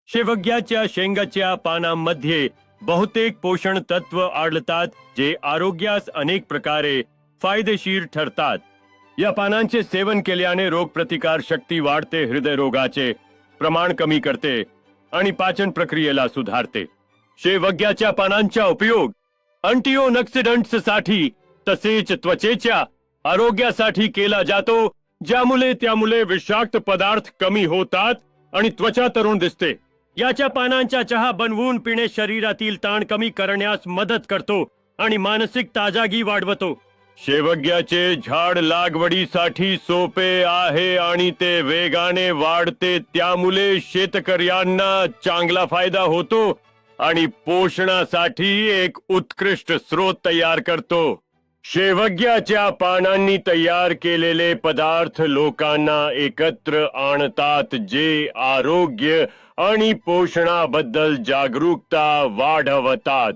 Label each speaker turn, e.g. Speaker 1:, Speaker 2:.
Speaker 1: शेवग्याच्या शेंगाच्या पानांमध्ये बहुतेक पोषण तत्व आढळतात जे आरोग्यास अनेक प्रकारे फायदेशीर ठरतात. या पानांचे सेवन केल्याने रोगप्रतिकार शक्ती वाढते, हृदयरोगाचे प्रमाण कमी करते आणि पाचन प्रक्रियेला सुधारते. शेवग्याच्या पानांचा उपयोग अँटीऑक्सिडंट्ससाठी तसेच त्वचेच्या आरोग्यासाठी केला जातो, ज्यामुळे विषाक्त पदार्थ कमी होतात आणि त्वचा तरुण दिसते. याच्या पानांचा चहा बनवून पिणे शरीरातील ताण कमी करण्यास मदत करतो आणि मानसिक ताजागी वाढवतो. शेवग्याचे झाड लागवडीसाठी सोपे आहे आणि ते वेगाने वाढते, त्यामुळे शेतकऱ्यांना चांगला फायदा होतो आणि पोषणासाठी एक उत्कृष्ट स्रोत तयार करतो. शेवग्याच्या पानांनी तयार केलेले पदार्थ लोकांना एकत्र आणतात, जे आरोग्य आणि पोषणाबद्दल जागरूकता वाढवतात.